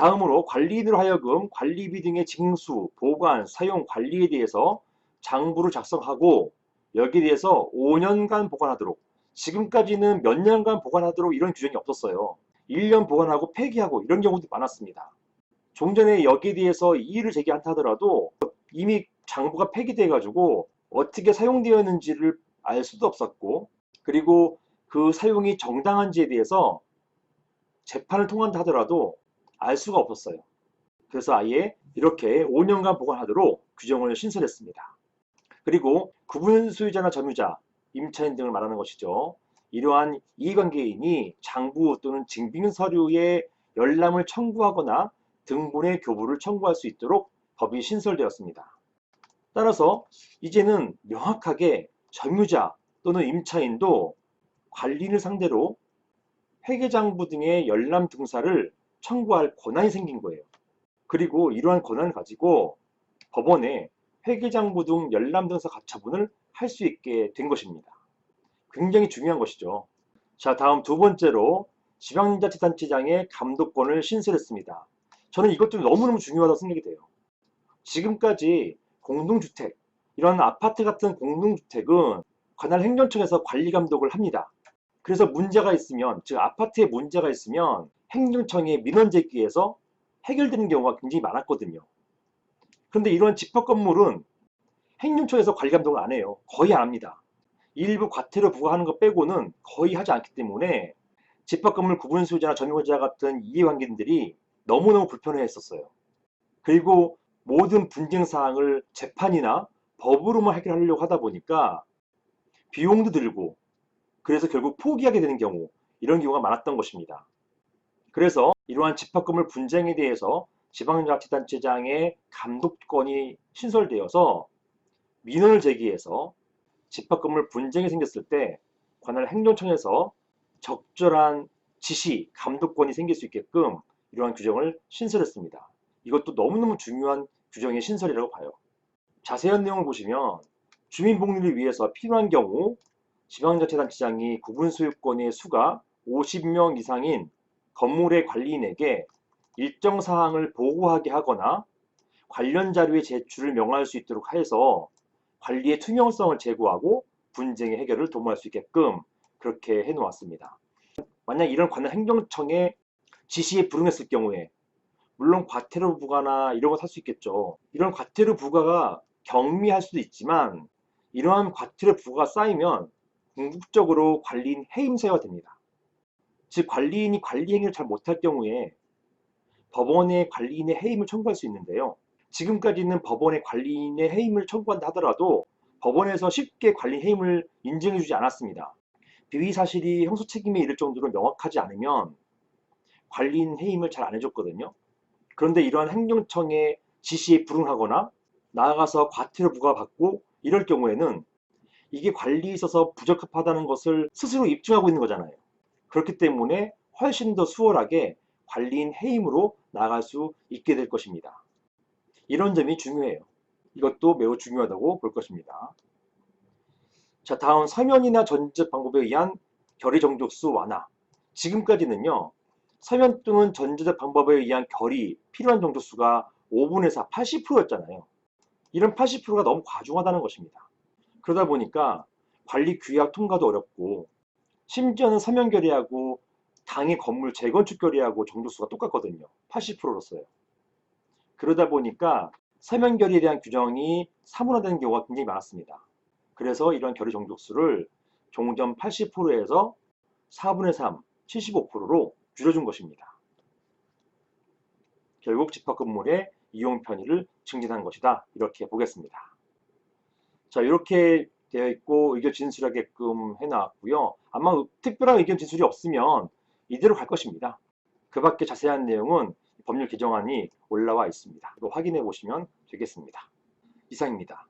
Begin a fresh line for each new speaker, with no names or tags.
다음으로 관리인으로 하여금 관리비 등의 징수, 보관, 사용, 관리에 대해서 장부를 작성하고 여기에 대해서 5년간 보관하도록. 지금까지는 몇 년간 보관하도록 이런 규정이 없었어요. 1년 보관하고 폐기하고 이런 경우도 많았습니다. 종전에 여기에 대해서 이의를 제기한다 하더라도 이미 장부가 폐기돼 가지고 어떻게 사용되었는지를 알 수도 없었고, 그리고 그 사용이 정당한지에 대해서 재판을 통한다 하더라도 알 수가 없었어요. 그래서 아예 이렇게 5년간 보관하도록 규정을 신설했습니다. 그리고 구분 소유자나 점유자, 임차인 등을 말하는 것이죠. 이러한 이해관계인이 장부 또는 증빙 서류에 열람을 청구하거나 등본의 교부를 청구할 수 있도록 법이 신설되었습니다. 따라서 이제는 명확하게 점유자 또는 임차인도 관리인을 상대로 회계장부 등의 열람 등사를 청구할 권한이 생긴 거예요. 그리고 이러한 권한을 가지고 법원에 회계장부 등 열람 등사 가처분을 할 수 있게 된 것입니다. 굉장히 중요한 것이죠. 자, 다음 두 번째로 지방자치단체장의 감독권을 신설했습니다. 저는 이것도 너무너무 중요하다고 생각이 돼요. 지금까지 공동주택, 이런 아파트 같은 공동주택은 관할 행정청에서 관리 감독을 합니다. 그래서 문제가 있으면, 즉 아파트에 문제가 있으면 행정청에 민원 제기해서 해결되는 경우가 굉장히 많았거든요. 그런데 이런 집합 건물은 행정청에서 관리 감독을 안 해요. 거의 안 합니다. 일부 과태료 부과하는 것 빼고는 거의 하지 않기 때문에 집합 건물 구분 소유자나 점유자 같은 이해관계인들이 너무너무 불편해했었어요. 그리고 모든 분쟁 사항을 재판이나 법으로만 해결하려고 하다 보니까 비용도 들고, 그래서 결국 포기하게 되는 경우, 이런 경우가 많았던 것입니다. 그래서 이러한 집합건물 분쟁에 대해서 지방자치단체장의 감독권이 신설되어서 민원을 제기해서 집합건물 분쟁이 생겼을 때 관할 행정청에서 적절한 지시, 감독권이 생길 수 있게끔 이러한 규정을 신설했습니다. 이것도 너무너무 중요한 규정의 신설이라고 봐요. 자세한 내용을 보시면 주민복리를 위해서 필요한 경우 지방자치단체장이 구분소유권의 수가 50명 이상인 건물의 관리인에게 일정 사항을 보고하게 하거나 관련 자료의 제출을 명할 수 있도록 해서 관리의 투명성을 제고하고 분쟁의 해결을 도모할 수 있게끔 그렇게 해놓았습니다. 만약 이런 관할 행정청의 지시에 불응했을 경우에, 물론 과태료 부과나 이런 거 살 수 있겠죠. 이런 과태료 부과가 경미할 수도 있지만 이러한 과태료 부과가 쌓이면 궁극적으로 관리인 해임사유가 됩니다. 즉 관리인이 관리 행위를 잘 못할 경우에 법원에 관리인의 해임을 청구할 수 있는데요. 지금까지는 법원에 관리인의 해임을 청구한다 하더라도 법원에서 쉽게 관리 해임을 인정해주지 않았습니다. 비위 사실이 형사 책임에 이를 정도로 명확하지 않으면 관리인 해임을 잘 안 해줬거든요. 그런데 이러한 행정청의 지시에 불응하거나 나아가서 과태료 부과받고 이럴 경우에는 이게 관리에 있어서 부적합하다는 것을 스스로 입증하고 있는 거잖아요. 그렇기 때문에 훨씬 더 수월하게 관리인 해임으로 나아갈 수 있게 될 것입니다. 이런 점이 중요해요. 이것도 매우 중요하다고 볼 것입니다. 자, 다음 서면이나 전자접 방법에 의한 결의 정족수 완화. 지금까지는요, 서면 또는 전자접 방법에 의한 결의 필요한 정족수가 5분의 4, 80%였잖아요. 이런 80%가 너무 과중하다는 것입니다. 그러다 보니까 관리 규약 통과도 어렵고, 심지어는 서면 결의하고 당의 건물 재건축 결의하고 정족수가 똑같거든요. 80%였어요. 그러다 보니까 서면 결의에 대한 규정이 사문화되는 경우가 굉장히 많았습니다. 그래서 이런 결의 정족수를 종전 80%에서 4분의 3, 75%로 줄여준 것입니다. 결국 집합 건물의 이용 편의를 증진한 것이다. 이렇게 보겠습니다. 자, 이렇게 되어 있고 의견 진술하게끔 해놨고요. 아마 특별한 의견 진술이 없으면 이대로 갈 것입니다. 그 밖에 자세한 내용은 법률 개정안이 올라와 있습니다. 이거 확인해 보시면 되겠습니다. 이상입니다.